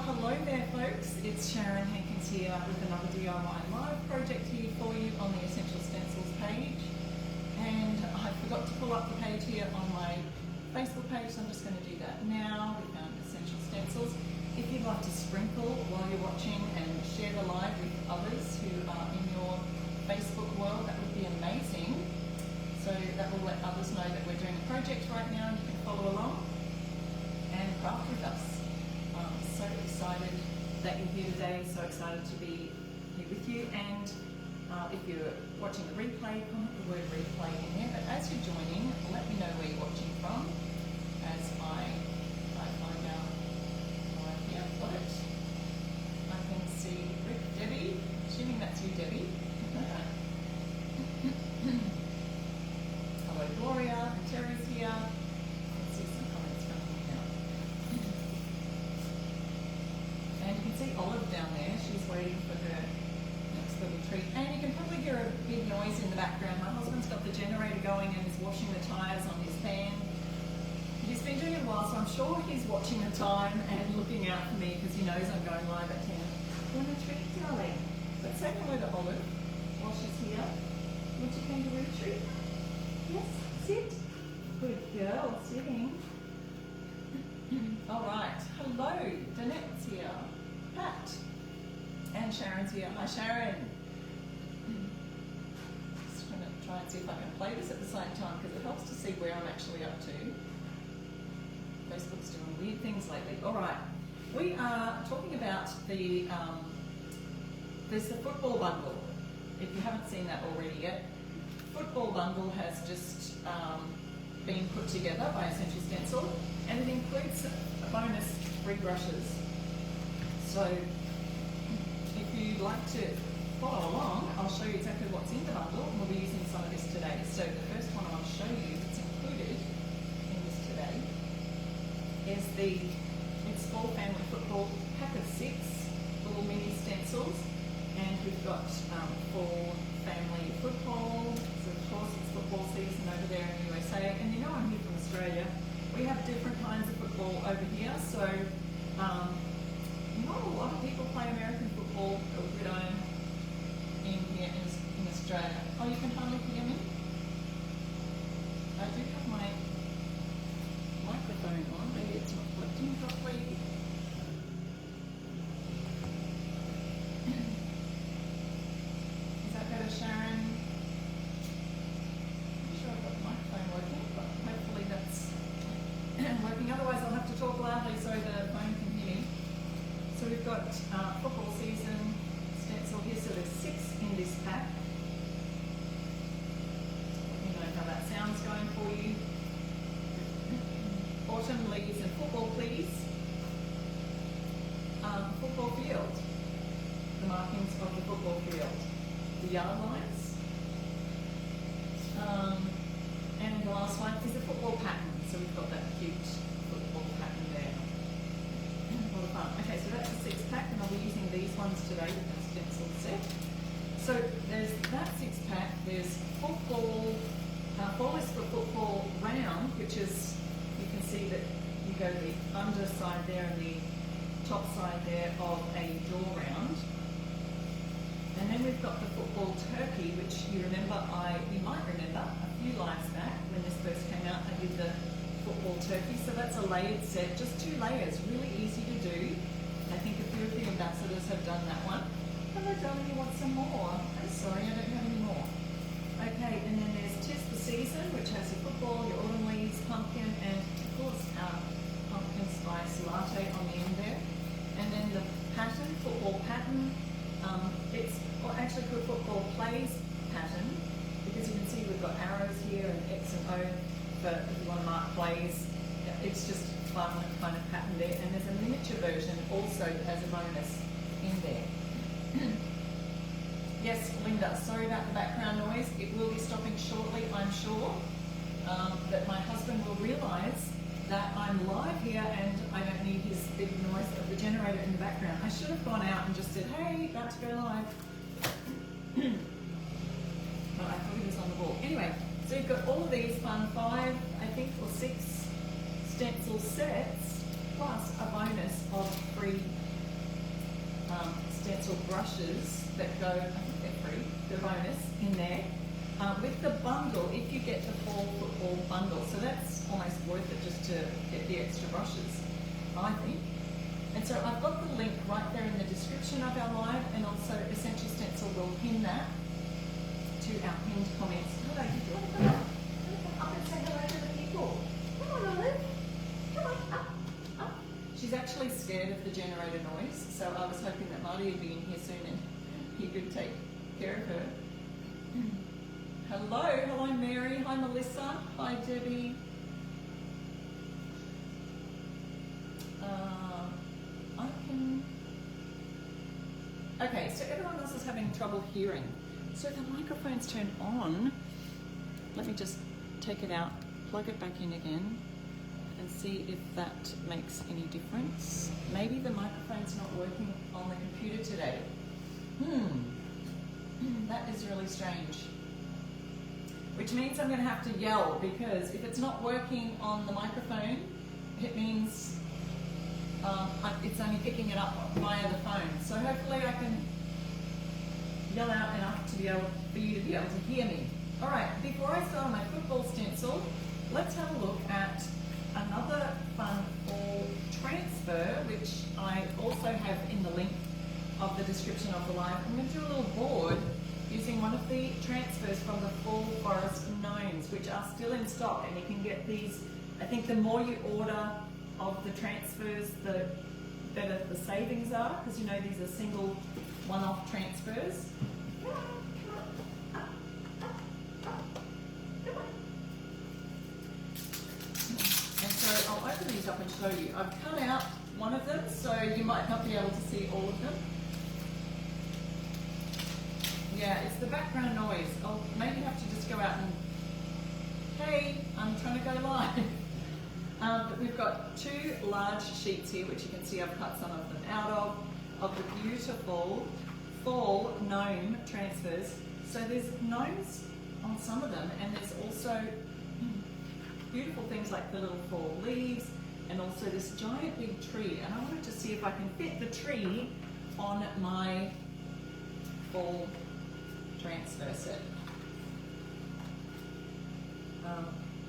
Hello there folks, it's Sharon Hankins here with another DIY live project here for you on the Essential Stencils page. And I forgot to pull up the page here on my Facebook page, so I'm just going to do that now. We found Essential Stencils. If you'd like to sprinkle while you're watching and share the live with others who are in your Facebook world, that would be amazing. So that will let others know that we're doing a project right now and you can follow along and craft with us. So excited that you're here today, so excited to be here with you. And if you're watching the replay, comment the word replay in there. But as you're joining, let me know where you're watching from as I find out. Yeah, got it. I can see Rick, Debbie, assuming that's you, Debbie. Hello, Gloria, and Terry's here. Let's see some comments coming in now. And you can see Olive down there, she's waiting for her next little treat. And you can probably hear a big noise in the background. My husband's got the generator going and is washing the tyres on his van. He's been doing it a while, so I'm sure he's watching the time and looking out for me because he knows I'm going live at 10. Want a treat, darling? Let's say hello to Olive while she's here. Want your kangaroo treat? Yes, sit. Good girl, sitting. All right, hello, Danette's here, Pat, and Sharon's here. Hi, Sharon. Just going to try and see if I can play this at the same time because it helps to see where I'm actually up to. Facebook's doing weird things lately. All right, we are talking about there's the football bundle. If you haven't seen that already yet, football bundle has just been put together by Essential Stencil, and it includes a bonus free brushes. So if you'd like to follow along, I'll show you exactly what's in the bundle, and we'll be using some of this today. So the first one I'll show you that's included in this today is it's Small Family Football pack of 6 little mini stencils, and we've got for family football. So of course it's football season over there in the USA, and you know I'm here from Australia. We have different kinds of football over here, so not a lot of people play American football or gridiron in here in Australia. Oh, you can hardly hear me? I do have my microphone on, maybe it's not plugged in properly. Is that better, Sharon? I'm sure I've got the microphone working, but hopefully that's working. Otherwise I'll have to talk loudly so the phone can hear me. So we've got football season stencil here, so there's 6 in this pack. Let me know how that sounds going for you. Autumn leaves and football please. Football field. The markings of the football field. The yard lines. And the last one is the football pattern. So we've got that cute football pattern there. A lot of fun. Okay, so that's the 6-pack, and I'll be using these ones today with the stencil set. So there's that 6-pack. There's football. Ball is for football round, which is, you can see that you go the underside there and the top side there of a door round. And then we've got the football turkey, which you might remember a few lives back when this first came out, I did the football turkey. So that's a layered set, just 2 layers, really easy to do. I think a few of the ambassadors have done that one. Hello darling, you want some more? I'm sorry, I don't have any more. Okay, and then there's 'Tis the Season, which has your football, your autumn leaves, pumpkin, and of course our pumpkin spice latte on the end there. And then the pattern, football pattern, it's actually called football plays pattern, because you can see we've got arrows here and X and O, but if you want to mark plays, it's just fun kind of pattern there. And there's a miniature version also as a bonus in there. Yes, Linda, sorry about the background noise. It will be stopping shortly, I'm sure. That my husband will realise that I'm live here and I don't need his big noise of the generator in the background. I should have gone out and just said, hey, about to go live. But I thought he was on the ball. Anyway, so you've got all of these fun 5, I think, or 6 stencil sets, plus a bonus of free stencil brushes that go, I think they're free, they're bonus in there. With the bundle, if you get the fall football bundle, so that's almost worth it just to get the extra brushes, I think. And so I've got the link right there in the description of our live, and also Essential Stencil will pin that to our pinned comments. Hello, did you want to come up? Up and say hello to the people. Come on, Olive. Come on, up. She's actually scared of the generator noise, so I was hoping that Marty would be in here soon and he could take care of her. Hello Mary, hi Melissa, hi Debbie. Okay, so everyone else is having trouble hearing. So the microphone's turned on. Let me just take it out, plug it back in again, and see if that makes any difference. Maybe the microphone's not working on the computer today. That is really strange. Which means I'm going to have to yell, because if it's not working on the microphone, it means it's only picking it up via the phone. So hopefully I can yell out enough to be able for you to be able to hear me. All right, before I start on my football stencil, let's have a look at another fun fall transfer, which I also have in the link of the description of the live. I'm going to do a little board using one of the transfers from the Fall Forest Gnomes, which are still in stock, and you can get these. I think the more you order of the transfers, the better the savings are, because you know these are single one-off transfers. And so I'll open these up and show you. I've cut out one of them, so you might not be able to see all of them. Yeah, it's the background noise. I'll maybe have to just go out and, hey, I'm trying to go live. But we've got two large sheets here, which you can see I've cut some of them out of the beautiful fall gnome transfers. So there's gnomes on some of them, and there's also beautiful things like the little fall leaves, and also this giant big tree. And I wanted to see if I can fit the tree on my fall transfer set.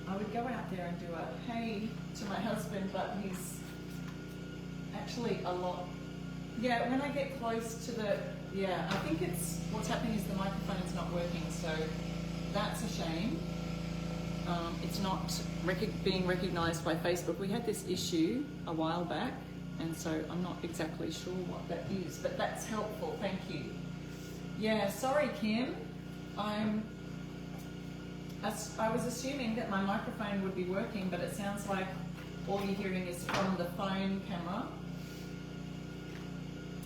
I would go out there and do a hey to my husband, but he's actually a lot. Yeah, when I get close to the, I think it's, what's happening is the microphone's not working, so that's a shame. It's not being recognized by Facebook. We had this issue a while back, and so I'm not exactly sure what that is, but that's helpful, thank you. Yeah, sorry Kim, I was assuming that my microphone would be working, but it sounds like all you're hearing is from the phone camera.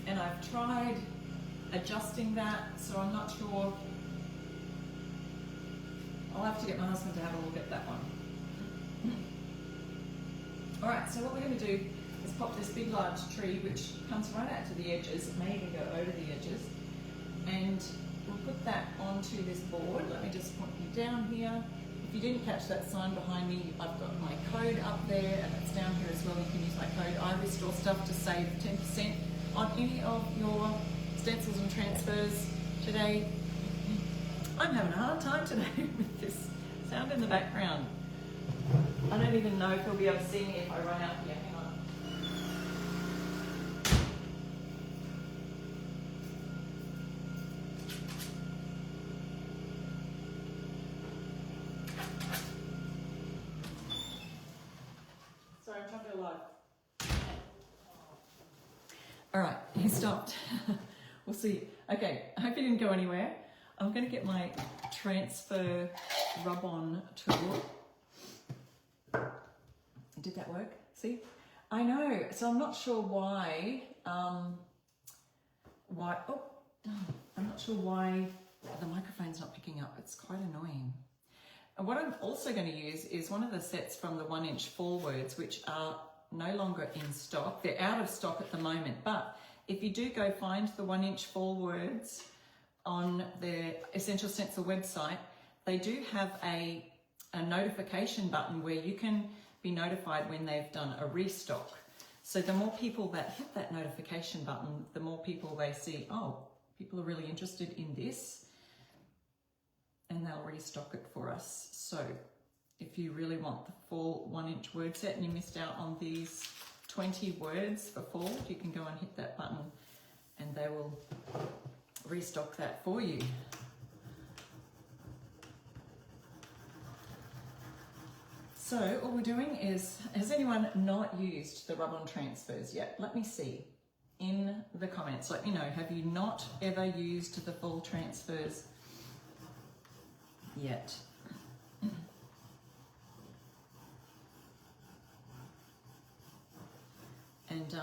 And I've tried adjusting that, so I'm not sure. I'll have to get my husband to have a look at that one. All right, so what we're going to do is pop this big large tree, which comes right out to the edges. It may even go over the edges. And we'll put that onto this board. Let me just point you down here. If you didn't catch that sign behind me, I've got my code up there, and it's down here as well. You can use my code iRestore stuff to save 10% on any of your stencils and transfers today. I'm having a hard time today with this sound in the background. I don't even know if you'll be able to see me if I run out here. Hang on. Sorry, I'm trying to go live. All right, he stopped. We'll see. Okay, I hope he didn't go anywhere. I'm going to get my transfer rub-on tool. Did that work? See? I know. So I'm not sure why. I'm not sure why the microphone's not picking up. It's quite annoying. And what I'm also going to use is one of the sets from the 1-inch fall words, which are no longer in stock. They're out of stock at the moment, but if you do go find the 1-inch fall words on the Essential Stencil website, they do have a notification button where you can be notified when they've done a restock. So the more people that hit that notification button, the more people they see, oh, people are really interested in this, and they'll restock it for us. So if you really want the full 1-inch word set and you missed out on these 20 words for fall, you can go and hit that button and they will restock that for you. So all we're doing is, has anyone not used the rub-on transfers yet? Let me see in the comments. Let me know, have you not ever used the full transfers yet? And,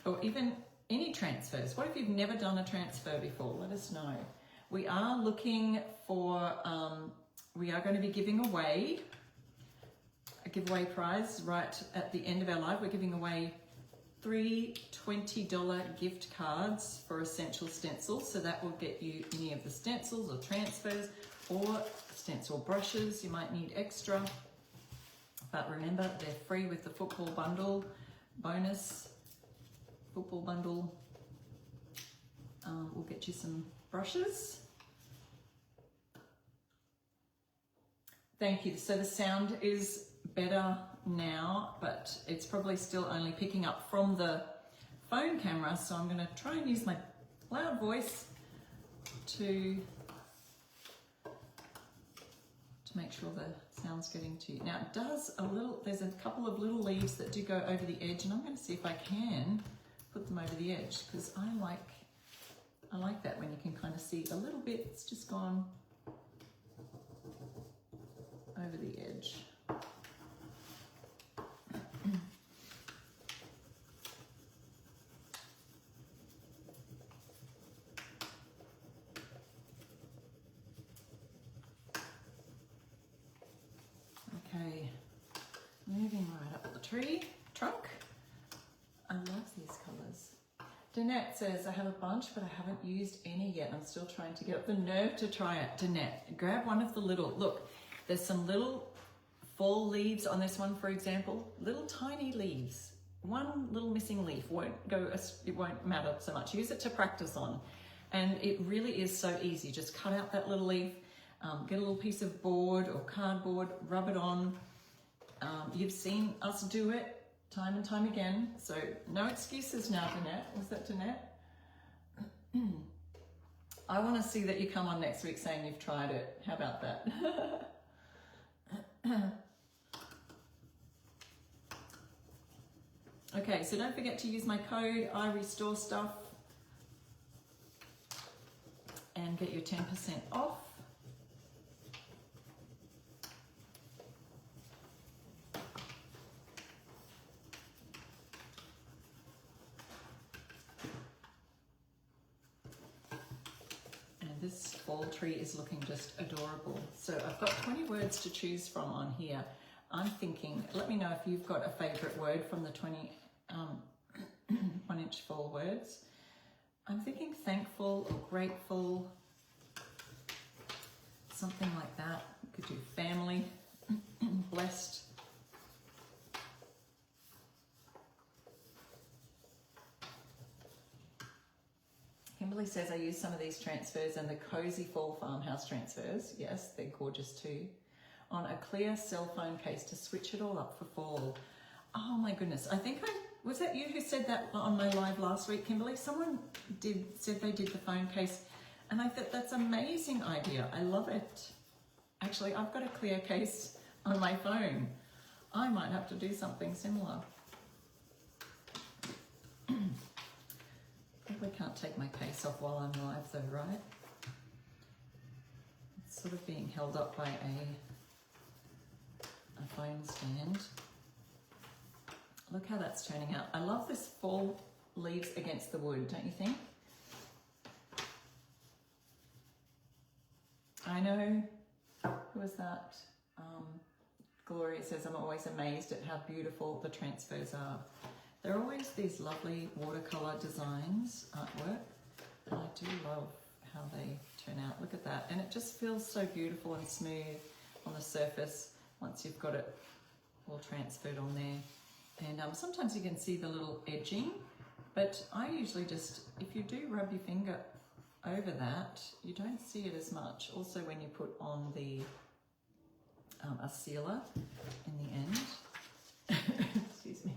or even any transfers. What if you've never done a transfer before? Let us know. We are looking for, we are going to be giving away a giveaway prize right at the end of our live. We're giving away 3 $20 gift cards for Essential Stencil. So that will get you any of the stencils or transfers or stencil brushes. You might need extra. But remember, they're free with the football bundle bonus. Football bundle will get you some brushes. Thank you. So the sound is better now, but it's probably still only picking up from the phone camera, so I'm going to try and use my loud voice to make sure the sound's getting to you. Now it does a little, there's a couple of little leaves that do go over the edge, and I'm going to see if I can put them over the edge, because I like that when you can kind of see a little bit. It's just gone over the edge. Okay, moving right up the trunk. I love these colours. Danette says, I have a bunch, but I haven't used any yet. I'm still trying to get up the nerve to try it. Danette, grab one of the little, look, there's some little fall leaves on this one, for example, little tiny leaves. One little missing leaf it won't matter so much. Use it to practice on. And it really is so easy. Just cut out that little leaf, get a little piece of board or cardboard, rub it on. You've seen us do it time and time again. So no excuses now, Danette. Was that Danette? I want to see that you come on next week saying you've tried it. How about that? Okay, so don't forget to use my code iRestoreStuff and get your 10% off. And this fall tree is looking just adorable. So I've got 20 words to choose from on here. I'm thinking, let me know if you've got a favorite word from the 20 1-inch fall words. I'm thinking thankful or grateful, something like that. You could do family, blessed. Kimberly says I use some of these transfers and the cozy fall farmhouse transfers. Yes, they're gorgeous too. On a clear cell phone case to switch it all up for fall. Oh my goodness, I think was that you who said that on my live last week, Kimberly? Someone said they did the phone case, and I thought that's an amazing idea. I love it. Actually, I've got a clear case on my phone. I might have to do something similar. Probably can't take my case off while I'm live though, right? It's sort of being held up by a phone stand. Look how that's turning out. I love this fall leaves against the wood, don't you think? I know, who was that? Gloria says, I'm always amazed at how beautiful the transfers are. There are always these lovely watercolor designs, artwork, and I do love how they turn out. Look at that. And it just feels so beautiful and smooth on the surface once you've got it all transferred on there. And sometimes you can see the little edging, but I usually just, if you do rub your finger over that, you don't see it as much. Also when you put on the a sealer in the end. Excuse me.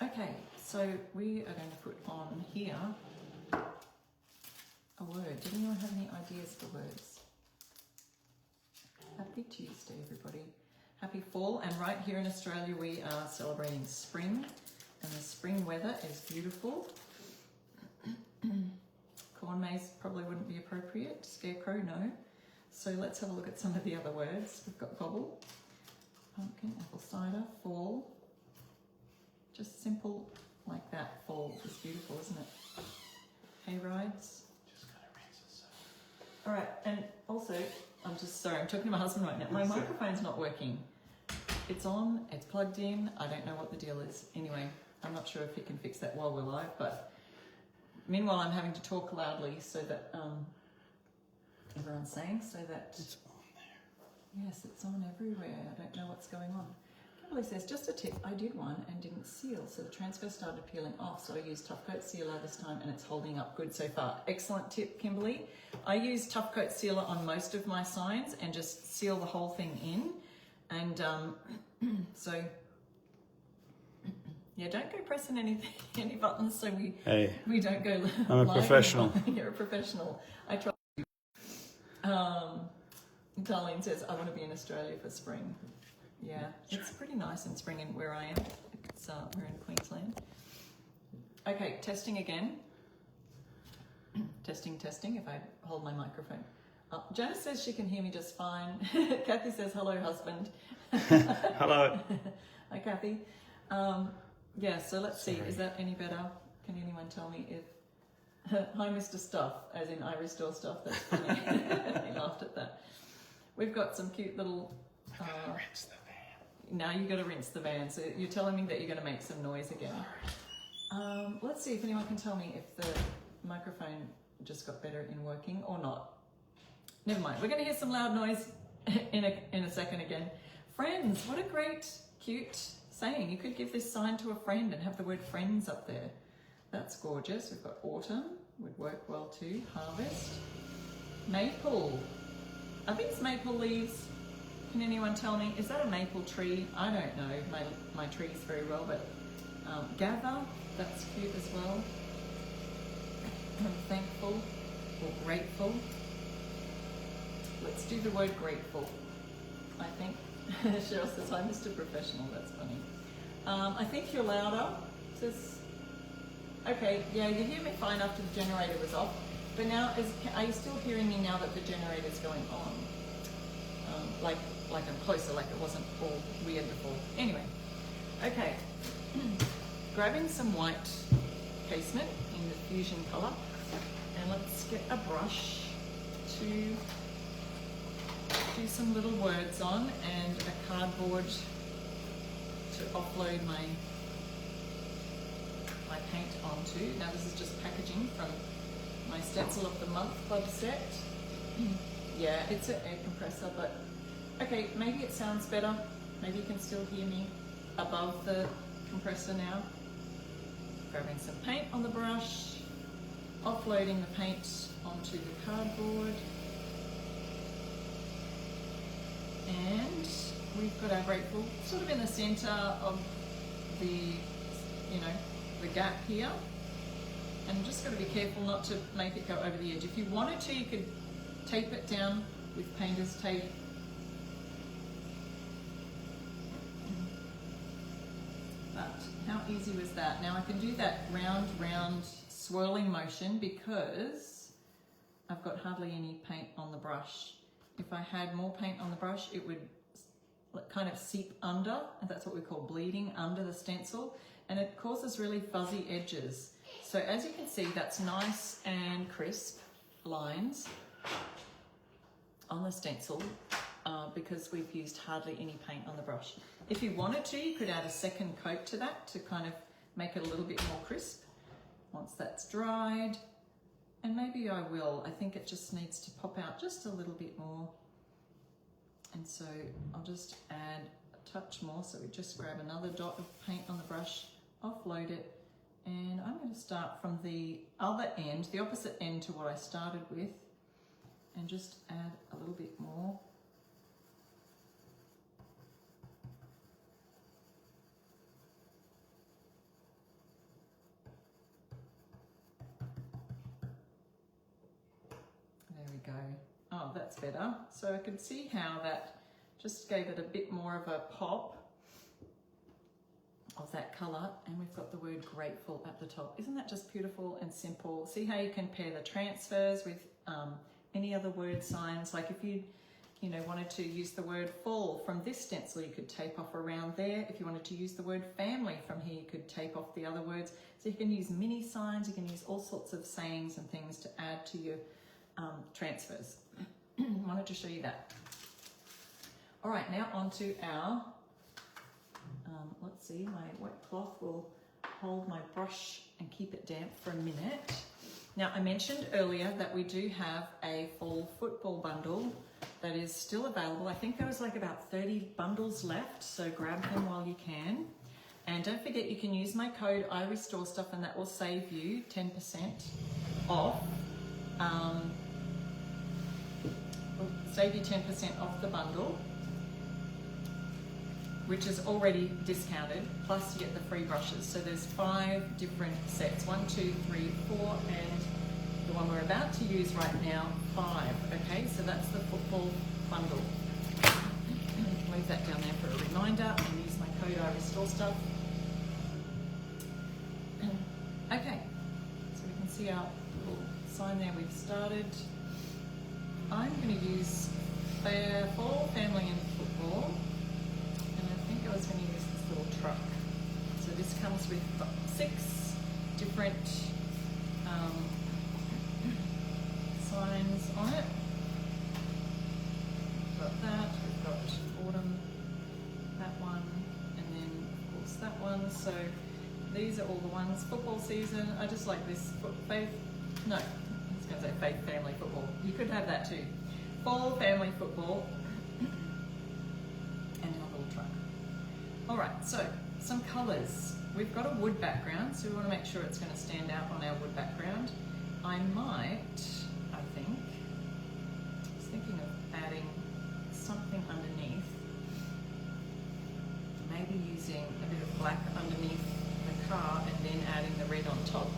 Okay, so we are going to put on here a word. Did anyone have any ideas for words? Happy Tuesday, everybody. Happy fall. And right here in Australia, we are celebrating spring, and the spring weather is beautiful. Corn maze probably wouldn't be appropriate. Scarecrow, no. So let's have a look at some of the other words. We've got gobble, pumpkin, apple cider, fall. Just simple like that. Fall is beautiful, isn't it? Hay rides. Just gotta rinse this out. All right, and also, I'm talking to my husband right now. My microphone's not working. It's on, it's plugged in. I don't know what the deal is. Anyway, I'm not sure if he can fix that while we're live, but meanwhile, I'm having to talk loudly so that everyone's saying, so that It's on there. yes, it's on everywhere. I don't know what's going on. Kimberly says, just a tip, I did one and didn't seal, so the transfer started peeling off, so I used Tough Coat Sealer this time and it's holding up good so far. Excellent tip, Kimberly. I use Tough Coat Sealer on most of my signs and just seal the whole thing in. And so, yeah, don't go pressing any buttons so we don't go live. I'm a professional. You're a professional. I try. Darlene says, I want to be in Australia for spring. Yeah, it's pretty nice in spring in where I am. It's, we're in Queensland. Okay, testing again. testing, if I hold my microphone. Janice says she can hear me just fine. Kathy says, hello, husband. Hello. Hi, Kathy. Yeah, so let's see. Is that any better? Can anyone tell me if... Hi, Mr. Stuff, as in I restore stuff. That's funny. He laughed at that. We've got some cute little... Rinse the van. Now you got to rinse the van. So you're telling me that you're going to make some noise again. Let's see if anyone can tell me if the microphone just got better in working or not. Never mind. We're going to hear some loud noise in a second again. Friends, what a great, cute saying. You could give this sign to a friend and have the word friends up there. That's gorgeous. We've got autumn. Would work well too. Harvest. Maple. Are these maple leaves? Can anyone tell me? Is that a maple tree? I don't know my trees very well, but gather. That's cute as well. I'm thankful or grateful. Let's do the word grateful, I think. Cheryl says, hi, Mr. Professional. That's funny. I think you're louder. Says, okay, yeah, you hear me fine after the generator was off. But now, are you still hearing me now that the generator's going on? Like I'm closer, like it wasn't all weird before. Anyway, okay. Grabbing some white casement in the fusion color. And let's get a brush to do some little words on and a cardboard to offload my paint onto. Now this is just packaging from my Stencil of the Month club set. Yeah, it's an air compressor, but okay, maybe it sounds better. Maybe you can still hear me above the compressor now. Grabbing some paint on the brush, offloading the paint onto the cardboard. And we've got our grateful sort of in the center of the, the gap here. And I'm just got to be careful not to make it go over the edge. If you wanted to, you could tape it down with painter's tape. But how easy was that? Now I can do that round swirling motion because I've got hardly any paint on the brush. If I had more paint on the brush, it would kind of seep under, and that's what we call bleeding under the stencil, and it causes really fuzzy edges. So as you can see, that's nice and crisp lines on the stencil because we've used hardly any paint on the brush. If you wanted to, you could add a second coat to that to kind of make it a little bit more crisp once that's dried. And maybe I will. I think it just needs to pop out just a little bit more. And so I'll just add touch more, so we just grab another dot of paint on the brush, offload it, and I'm going to start from the other end, the opposite end to what I started with, and just add a little bit more. There we go. Oh, that's better. So I can see how that just gave it a bit more of a pop of that colour, and we've got the word grateful at the top. Isn't that just beautiful and simple? See how you can pair the transfers with any other word signs. Like if you wanted to use the word full from this stencil, you could tape off around there. If you wanted to use the word family from here, you could tape off the other words. So you can use mini signs, you can use all sorts of sayings and things to add to your transfers. Wanted to show you that. All right, now onto our, let's see, my wet cloth will hold my brush and keep it damp for a minute. Now, I mentioned earlier that we do have a fall football bundle that is still available. I think there was like about 30 bundles left, so grab them while you can. And don't forget, you can use my code IRestoreStuff, and that will save you 10% off. Save you 10% off the bundle, which is already discounted, plus you get the free brushes. So there's 5 different sets, 1, 2, 3, 4, and the one we're about to use right now, 5, okay? So that's the football bundle. Leave that down there for a reminder, and use my code IRestoreStuff. Okay, so we can see our little sign there we've started. I'm going to use fall, family and football, and I think I was going to use this little truck. So this comes with 6 different signs on it. We've got that, we've got autumn, that one, and then of course that one. So these are all the ones. Football season, I just like this faith family football. You could have that too. Fall, family football, and our little truck. All right, so some colours. We've got a wood background, so we want to make sure it's going to stand out on our wood background. I was thinking of adding something underneath. Maybe using a bit of black underneath the car and then adding the red on top.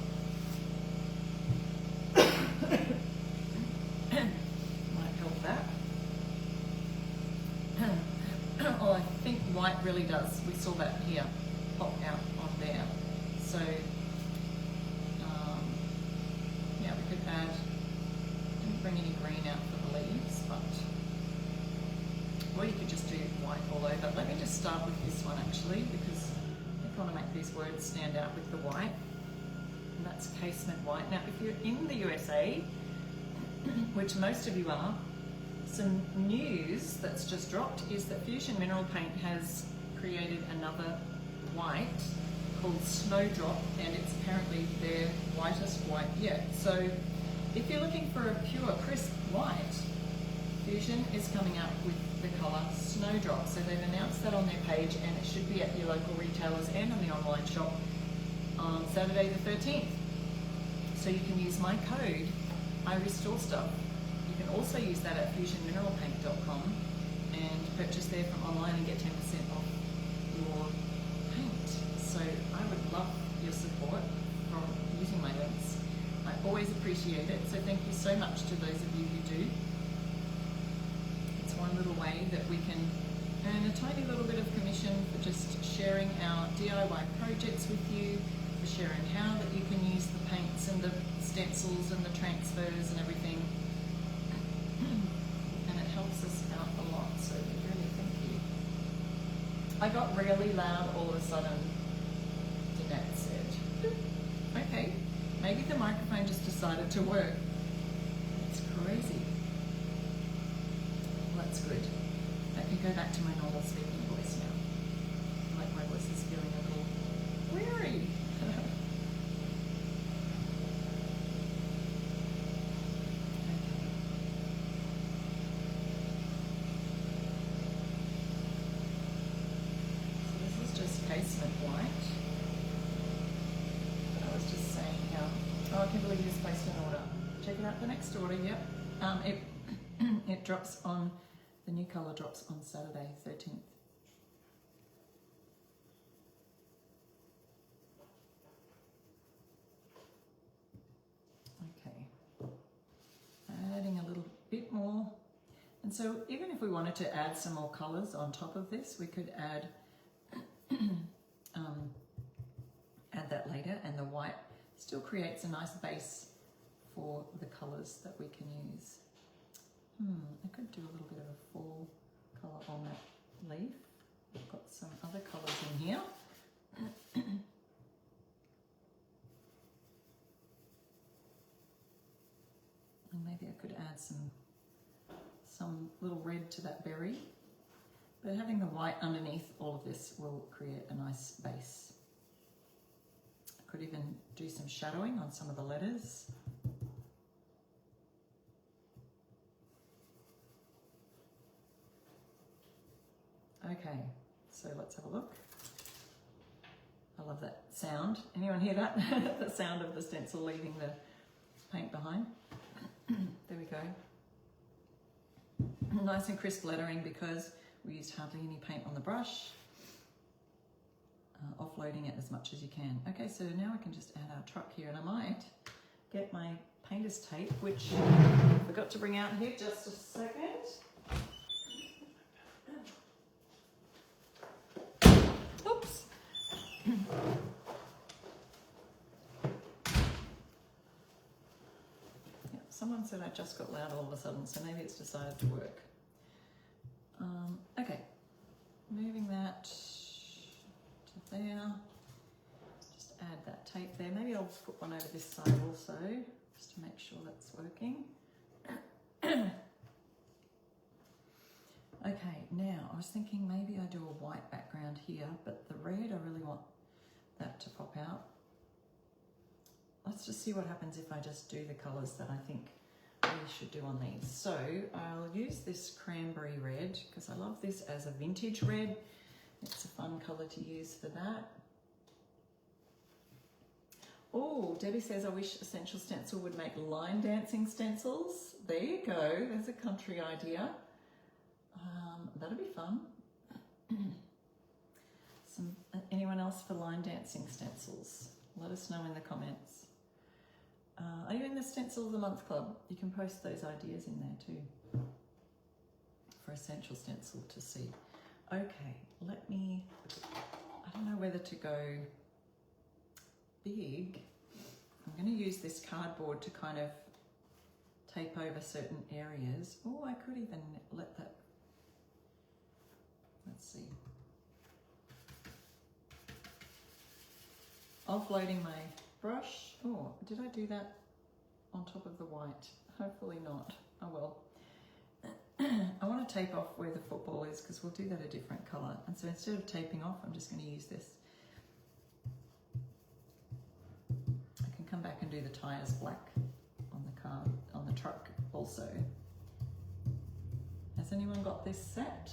Might help that. Oh, I think white really does. We saw that here pop out on there. So, yeah, we could add, didn't bring any green out for the leaves, but, or you could just do white all over. Let me just start with this one actually, because I want to make these words stand out with the white. And that's casement white. Now, if you're in the USA, which most of you are, some news that's just dropped is that Fusion Mineral Paint has created another white called Snowdrop, and it's apparently their whitest white yet. So if you're looking for a pure, crisp white, Fusion is coming out with the colour Snowdrop. So they've announced that on their page, and it should be at your local retailers and on the online shop on Saturday the 13th. So you can use my code IRestoreStuff. You can also use that at fusionmineralpaint.com and purchase there from online and get 10% off your paint. So I would love your support from using my links. I always appreciate it, so thank you so much to those of you who do. It's one little way that we can earn a tiny little bit of commission for just sharing our DIY projects with you, for sharing how that you can use the paints and the stencils and the transfers and everything. And it helps us out a lot, so really thank you. I got really loud all of a sudden, Danette said. Okay, maybe the microphone just decided to work. It's crazy. Well, that's good. Let me go back to my normal speaking voice now. Like my voice is feeling a little weary. casement white. But I was just saying how, oh, Kimberly just placed an order. Check it out, the next order, yep. It drops on, the new colour drops on Saturday, 13th. Okay, adding a little bit more. And so even if we wanted to add some more colours on top of this, we could add add that later, and the white still creates a nice base for the colours that we can use. I could do a little bit of a fall colour on that leaf. We've got some other colours in here. And maybe I could add some little red to that berry. But having the white underneath all of this will create a nice base. I could even do some shadowing on some of the letters. Okay, so let's have a look. I love that sound. Anyone hear that? The sound of the stencil leaving the paint behind. There we go. Nice and crisp lettering because we used hardly any paint on the brush. Offloading it as much as you can. Okay, so now I can just add our truck here, and I might get my painter's tape, which I forgot to bring out here. Just a second. Oops. Yeah, someone said I just got loud all of a sudden, so maybe it's decided to work. Okay, moving that to there. Just add that tape there. Maybe I'll put one over this side also, just to make sure that's working. Okay, now I was thinking maybe I do a white background here, but the red, I really want that to pop out. Let's just see what happens if I just do the colours that I think we should do on these. So I'll use this cranberry red because I love this as a vintage red. It's a fun colour to use for that. Oh, Debbie says, I wish Essential Stencil would make line dancing stencils. There you go, there's a country idea. That'll be fun. Anyone else for line dancing stencils? Let us know in the comments. Are you in the Stencil of the Month Club? You can post those ideas in there too for Essential Stencil to see. Okay, let me, I don't know whether to go big. I'm going to use this cardboard to kind of tape over certain areas. Oh, I could even let that, let's see. Offloading my brush. Oh, did I do that on top of the white? Hopefully not. Oh well. I want to tape off where the football is because we'll do that a different colour. And so instead of taping off, I'm just going to use this. I can come back and do the tyres black on the car, on the truck also. Has anyone got this set?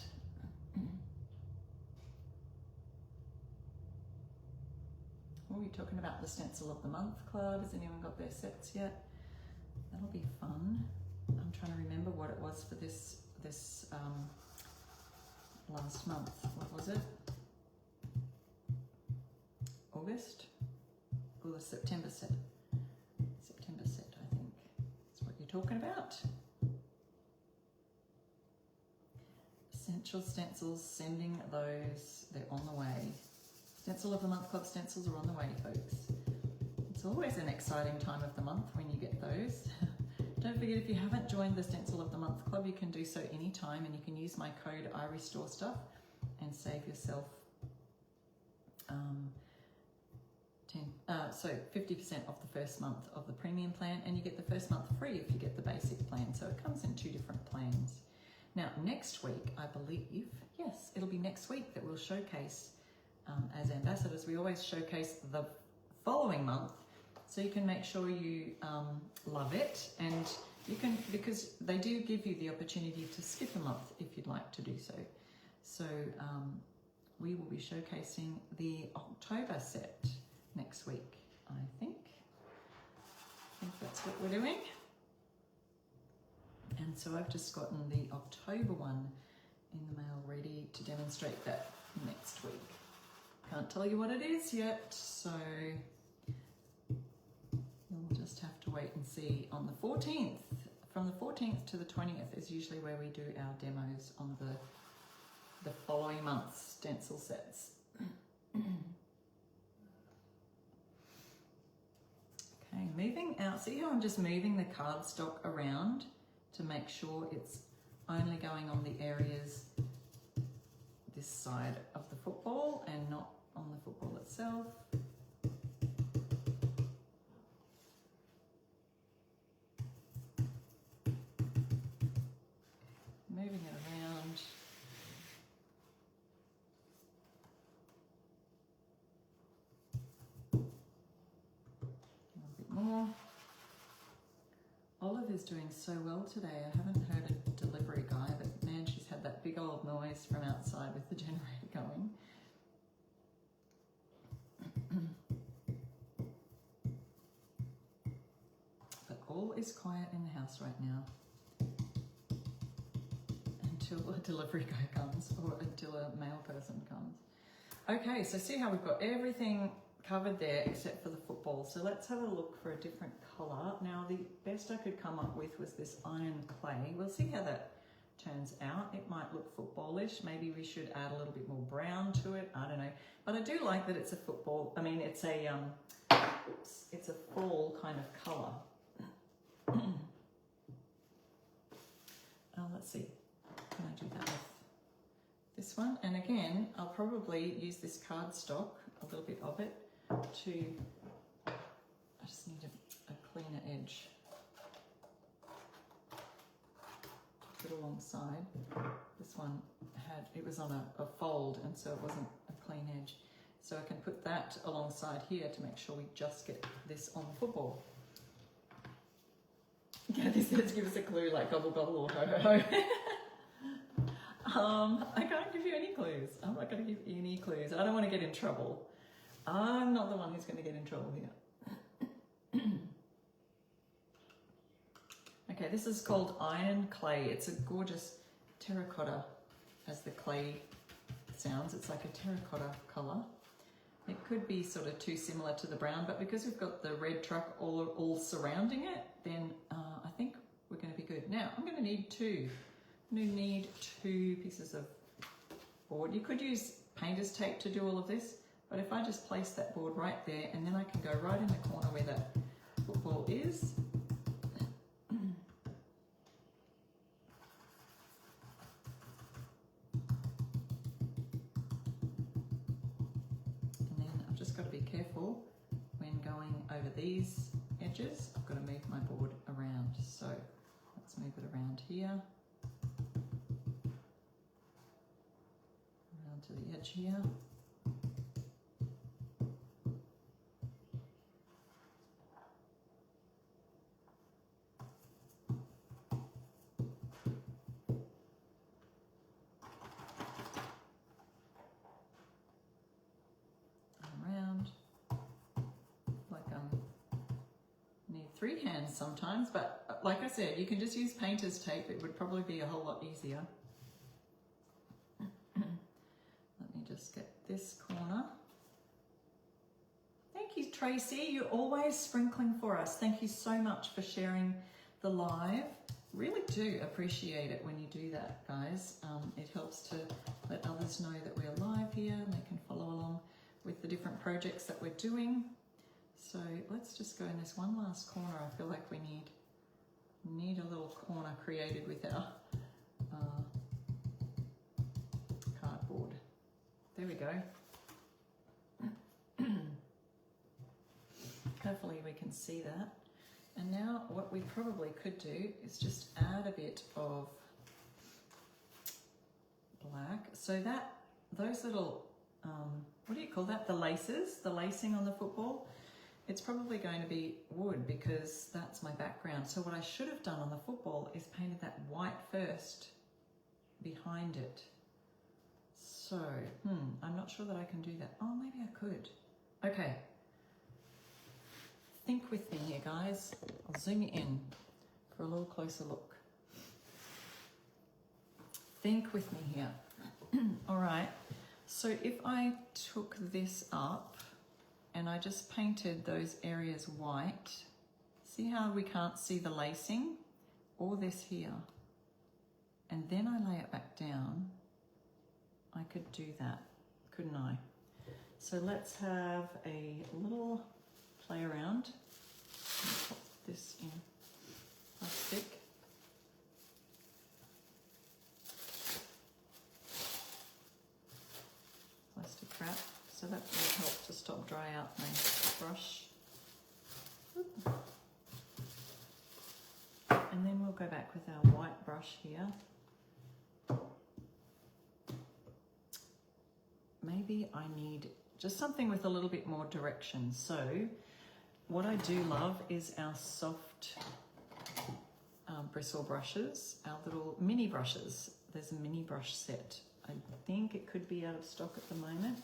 Are we talking about the Stencil of the Month Club? Has anyone got their sets yet? That'll be fun. I'm trying to remember what it was for this last month. What was it? August? Or the September set? September set, I think. That's what you're talking about. Essential Stencils, sending those. They're on the way. Stencil of the Month Club stencils are on the way, folks. It's always an exciting time of the month when you get those. Don't forget, if you haven't joined the Stencil of the Month Club, you can do so anytime, and you can use my code IRESTORESTUFF and save yourself 50% off the first month of the premium plan, and you get the first month free if you get the basic plan. So it comes in 2 different plans. Now, next week, I believe, yes, it'll be next week that we'll showcase as ambassadors. We always showcase the following month, so you can make sure you love it, and you can, because they do give you the opportunity to skip a month if you'd like to do so. So we will be showcasing the October set next week, I think. I think that's what we're doing. And so I've just gotten the October one in the mail ready to demonstrate that next week. Can't tell you what it is yet, so you'll just have to wait and see on the 14th. From the 14th to the 20th is usually where we do our demos on the following month's stencil sets. Okay, moving out. See how I'm just moving the cardstock around to make sure it's only going on the areas this side of the football and not on the football itself. Moving it around. A bit more. Olive is doing so well today. I haven't heard a delivery guy, but man, she's had that big old noise from outside with the generator going. But all is quiet in the house right now until a delivery guy comes or until a mail person comes. Okay, so see how we've got everything covered there except for the football. So let's have a look for a different colour. Now the best I could come up with was this iron clay. We'll see how that turns out. It might look footballish. Maybe we should add a little bit more brown to it. I don't know. But I do like that it's a football. I mean, it's a it's a fall kind of colour. Let's see. Can I do that with this one? And again, I'll probably use this cardstock, a little bit of it, to, I just need a cleaner edge. Put alongside. This one it was on a fold, and so it wasn't a clean edge. So I can put that alongside here to make sure we just get this on the football. Yeah, this says give us a clue like gobble gobble or ho ho ho. I can't give you any clues. I'm not going to give you any clues. I don't want to get in trouble. I'm not the one who's going to get in trouble here. Okay, this is called iron clay. It's a gorgeous terracotta, as the clay sounds. It's like a terracotta colour. It could be sort of too similar to the brown, but because we've got the red truck all surrounding it, then I think we're going to be good. Now, I'm going to need two. I'm going to need 2 pieces of board. You could use painter's tape to do all of this, but if I just place that board right there, and then I can go right in the corner where that football is. Got to be careful when going over these edges. I've got to move my board around, so let's move it around here, around to the edge here. Three hands sometimes, but like I said, you can just use painter's tape. It would probably be a whole lot easier. Let me just get this corner. Thank you, Tracy. You're always sprinkling for us. Thank you so much for sharing the live. Really do appreciate it when you do that, guys. It helps to let others know that we're live here and they can follow along with the different projects that we're doing. So let's just go in this one last corner. I feel like we need a little corner created with our cardboard. There we go. Hopefully we can see that. And now what we probably could do is just add a bit of black. So that those little, what do you call that? The laces, the lacing on the football. It's probably going to be wood because that's my background. So what I should have done on the football is painted that white first behind it. So So, I'm not sure that I can do that. Oh, maybe I could. Okay. Think with me here, guys. I'll zoom you in for a little closer look. Think with me here. All right. So if I took this up and I just painted those areas white, see how we can't see the lacing or this here, and then I lay it back down, I could do that, couldn't I? So let's have a little play around. Put this in plastic. Plastic wrap, so that will help to stop dry out my brush. And then we'll go back with our white brush here. Maybe I need just something with a little bit more direction. So what I do love is our soft bristle brushes, our little mini brushes. There's a mini brush set. I think it could be out of stock at the moment,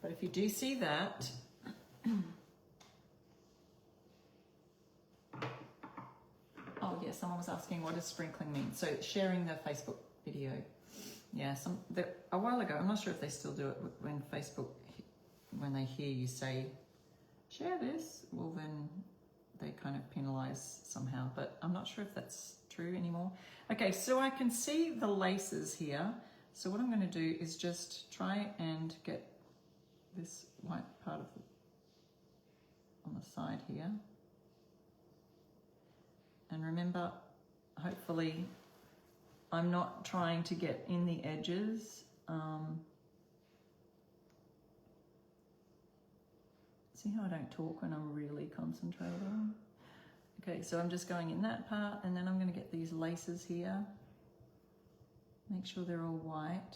but if you do see that, oh yeah, someone was asking what does sprinkling mean. So sharing the Facebook video. Yeah, a while ago, I'm not sure if they still do it when Facebook, when they hear you say, share this, well then they kind of penalize somehow, but I'm not sure if that's true anymore. Okay, so I can see the laces here. So what I'm going to do is just try and get this white part of on the side here. And remember, hopefully I'm not trying to get in the edges. See how I don't talk when I'm really concentrating? Okay, so I'm just going in that part, and then I'm going to get these laces here. Make sure they're all white.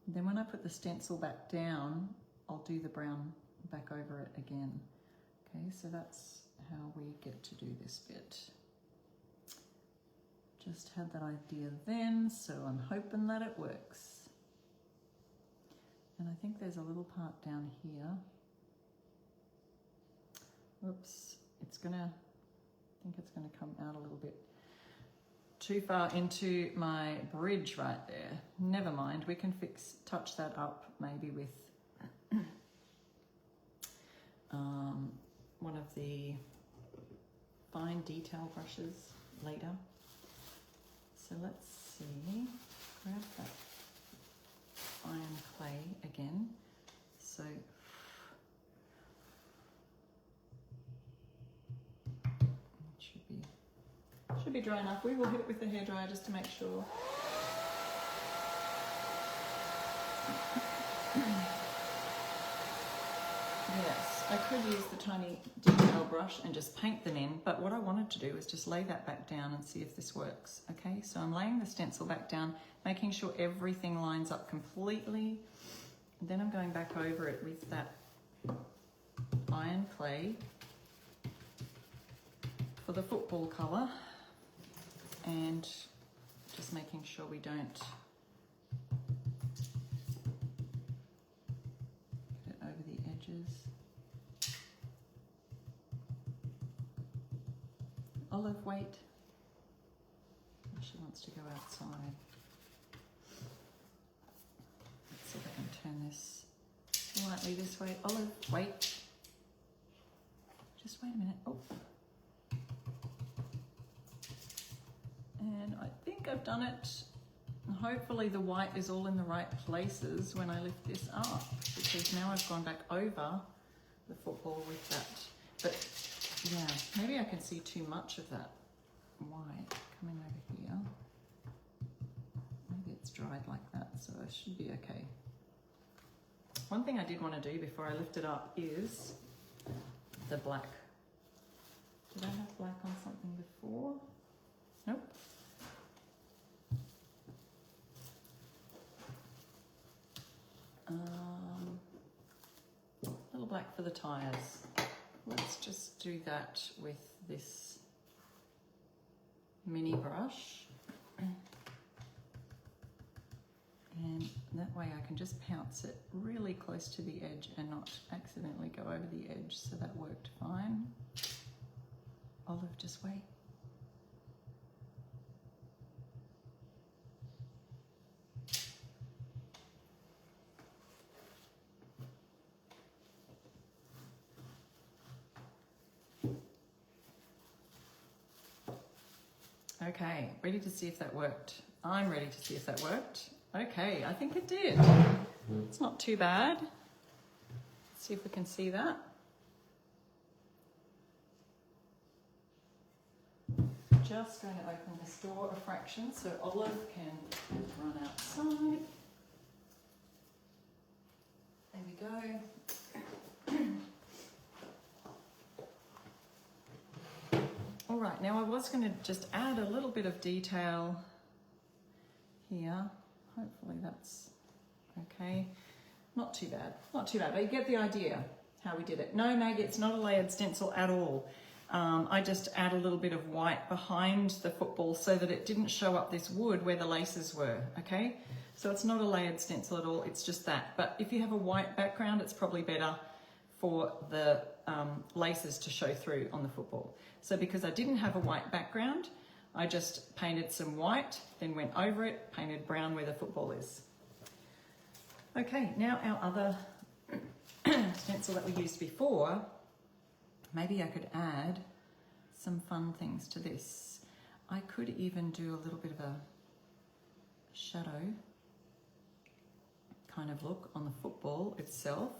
Then when I put the stencil back down, I'll do the brown back over it again. Okay, so that's how we get to do this bit. Just had that idea then, so I'm hoping that it works. And I think there's a little part down here. Oops, I think it's gonna come out a little bit too far into my bridge right there. Never mind, we can touch that up maybe with one of the fine detail brushes later. So let's see, grab that iron clay again. So it should be dry enough. We will hit it with the hairdryer just to make sure. Yes, I could use the tiny detail brush and just paint them in, but what I wanted to do is just lay that back down and see if this works. Okay, so I'm laying the stencil back down, making sure everything lines up completely. And then I'm going back over it with that iron clay for the football colour, and just making sure we don't get it over the edges. Olive, wait. She wants to go outside. Let's see if I can turn this slightly this way. Olive, wait. Just wait a minute. Oh. And I think I've done it. Hopefully the white is all in the right places when I lift this up, because now I've gone back over the football with that. But yeah, maybe I can see too much of that white coming over here. Maybe it's dried like that, so it should be okay. One thing I did want to do before I lift it up is the black. Did I have black on something before? Nope. Little black for the tires. Let's just do that with this mini brush. And And that way I can just pounce it really close to the edge and not accidentally go over the edge. So that worked fine. Olive, just wait. Okay, ready to see if that worked. I'm ready to see if that worked. Okay, I think it did. It's not too bad. Let's see if we can see that. Just going to open this door a fraction so Olive can run outside. There we go. All right, now I was going to just add a little bit of detail here. Hopefully that's okay. Not too bad, not too bad, but you get the idea how we did it. No, Maggie, it's not a layered stencil at all. I just add a little bit of white behind the football so that it didn't show up this wood where the laces were, okay? So it's not a layered stencil at all, it's just that. But if you have a white background, it's probably better for the laces to show through on the football. So because I didn't have a white background, I just painted some white, then went over it, painted brown where the football is. Okay, now our other stencil that we used before, maybe I could add some fun things to this. I could even do a little bit of a shadow kind of look on the football itself.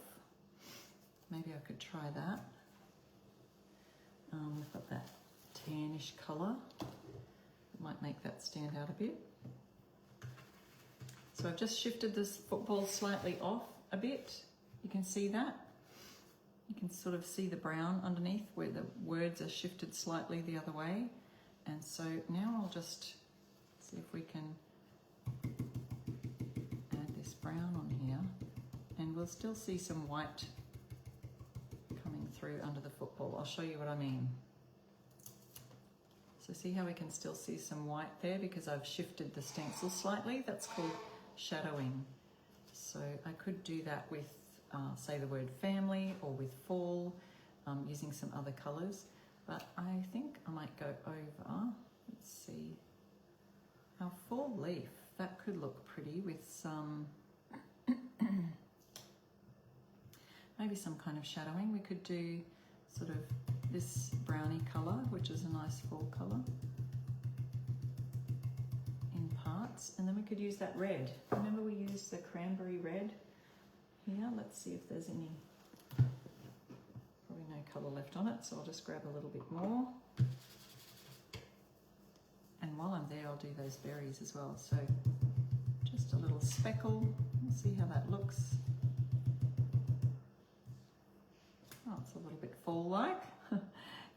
Maybe I could try that. We've got that tannish colour. It might make that stand out a bit. So I've just shifted this football slightly off a bit. You can see that. You can sort of see the brown underneath where the words are shifted slightly the other way. And so now I'll just see if we can add this brown on here. And we'll still see some white coming through under the football. I'll show you what I mean. So see how we can still see some white there because I've shifted the stencil slightly? That's called shadowing. So I could do that with, say, the word family or with fall, using some other colours. But I think I might go over, let's see, our fall leaf. That could look pretty with some, maybe some kind of shadowing. We could do sort of this brownie colour, which is a nice fall colour in parts. And then we could use that red. Remember we used the cranberry red here? Let's see if there's any, probably no colour left on it, so I'll just grab a little bit more. And while I'm there, I'll do those berries as well. So just a little speckle, we'll see how that looks. Oh, it's a little bit fall-like.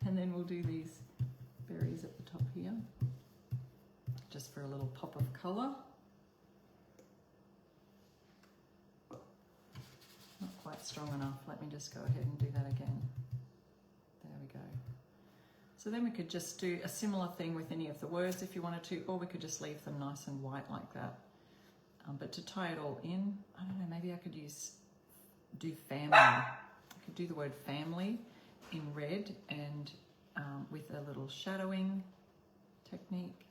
And then we'll do these berries at the top here, just for a little pop of colour. Not quite strong enough. Let me just go ahead and do that again. There we go. So then we could just do a similar thing with any of the words if you wanted to, or we could just leave them nice and white like that. But to tie it all in, I don't know, maybe I could do family. I could do the word family in red and with a little shadowing technique.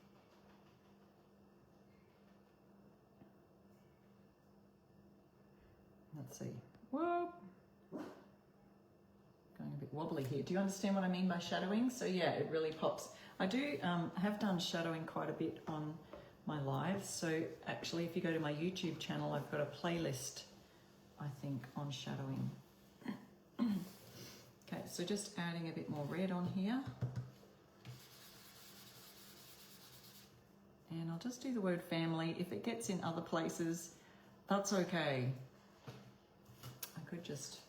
Let's see. Whoa. Going a bit wobbly here. Do you understand what I mean by shadowing? So yeah, it really pops. I do have done shadowing quite a bit on my lives. So actually, if you go to my YouTube channel, I've got a playlist, I think, on shadowing. Okay, so just adding a bit more red on here. And I'll just do the word family. If it gets in other places, that's okay. I could just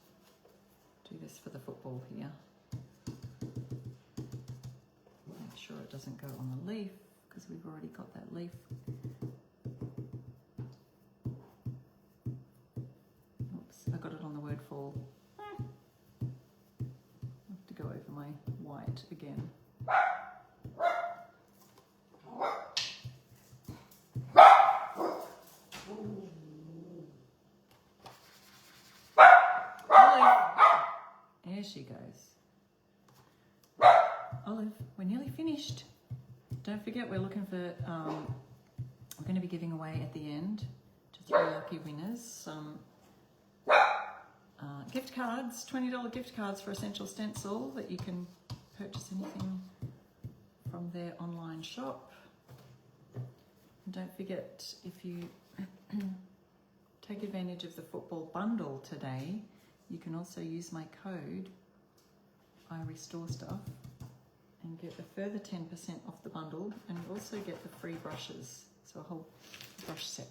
do this for the football here. Make sure it doesn't go on the leaf because we've already got that leaf. Oops, I got it on the word fall. Go over my white again. There she goes. Olive, we're nearly finished. Don't forget, we're looking for, we're going to be giving away at the end to 3 lucky winners some gift cards, $20 gift cards for Essential Stencil that you can purchase anything from their online shop. And don't forget, if you take advantage of the football bundle today, you can also use my code I Restore Stuff and get a further 10% off the bundle, and you also get the free brushes, so a whole brush set.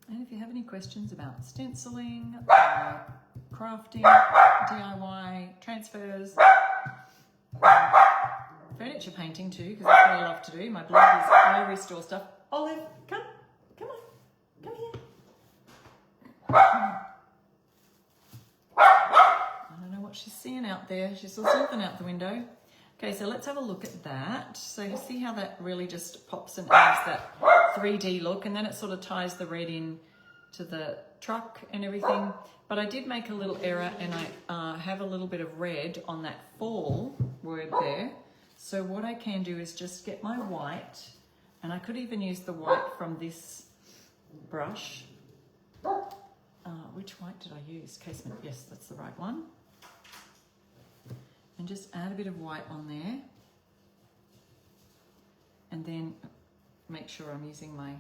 And if you have any questions about stenciling, crafting, DIY, transfers, furniture painting too, because that's what I love to do. My blog is I Restore Stuff. Olive, come on, come here. I don't know what she's seeing out there. She saw something out the window. Okay, so let's have a look at that. So you see how that really just pops and adds that 3D look, and then it sort of ties the red in to the truck and everything. But I did make a little error, and I have a little bit of red on that fall word there. So what I can do is just get my white, and I could even use the white from this brush. Which white did I use? Casement, yes, that's the right one. And just add a bit of white on there. And then make sure I'm using my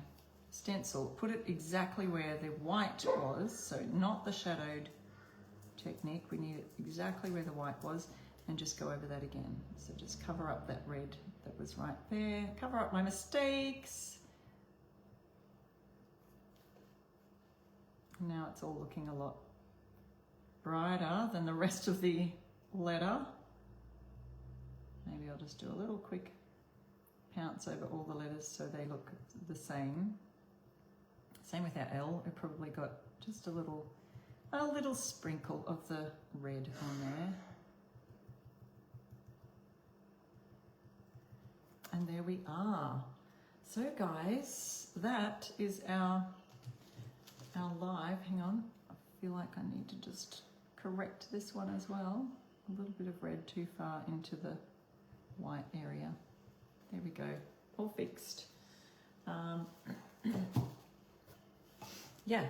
stencil. Put it exactly where the white was, so not the shadowed technique. We need it exactly where the white was, and just go over that again. So just cover up that red that was right there. Cover up my mistakes. Now it's all looking a lot brighter than the rest of the letter. Maybe I'll just do a little quick pounce over all the letters so they look the same. Same with our L. It probably got just a little sprinkle of the red on there. And there we are. So guys, that is our live. Hang on, I feel like I need to just correct this one as well. A little bit of red too far into the white area. There we go, all fixed. Yeah,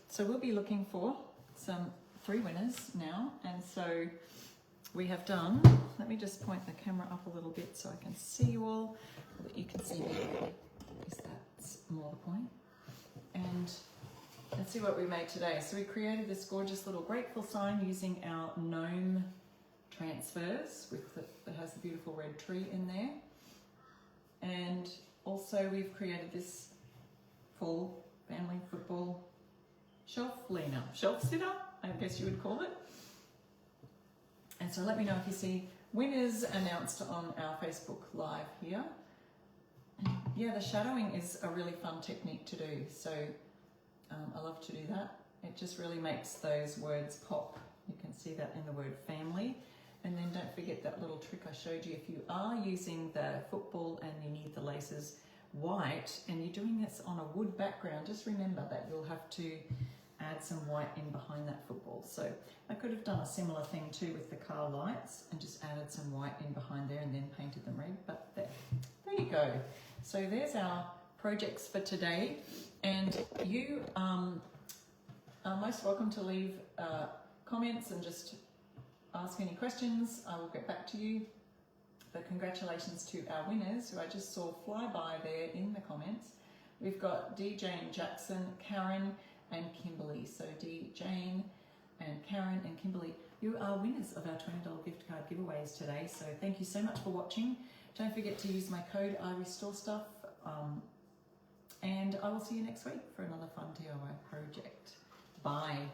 so we'll be looking for some 3 winners now, and so we have done, let me just point the camera up a little bit so I can see you all, so that you can see me, because that's more the point. And let's see what we made today. So we created this gorgeous little grateful sign using our gnome transfers that has the beautiful red tree in there. And also we've created this full family football shelf sitter, I guess you would call it. And so let me know if you see winners announced on our Facebook Live here. Yeah, the shadowing is a really fun technique to do. So I love to do that. It just really makes those words pop. You can see that in the word family. And then don't forget that little trick I showed you. If you are using the football and you need the laces white and you're doing this on a wood background, just remember that you'll have to add some white in behind that football. So I could have done a similar thing too with the car lights and just added some white in behind there and then painted them red, but there you go. So there's our projects for today, and you are most welcome to leave comments and just ask any questions. I will get back to you. But congratulations to our winners who I just saw fly by there in the comments. We've got D. Jane Jackson, Karen and Kimberly. So D. Jane and Karen and Kimberly, you are winners of our $20 gift card giveaways today. So thank you so much for watching. Don't forget to use my code I Restore Stuff. And I will see you next week for another fun DIY project. Bye.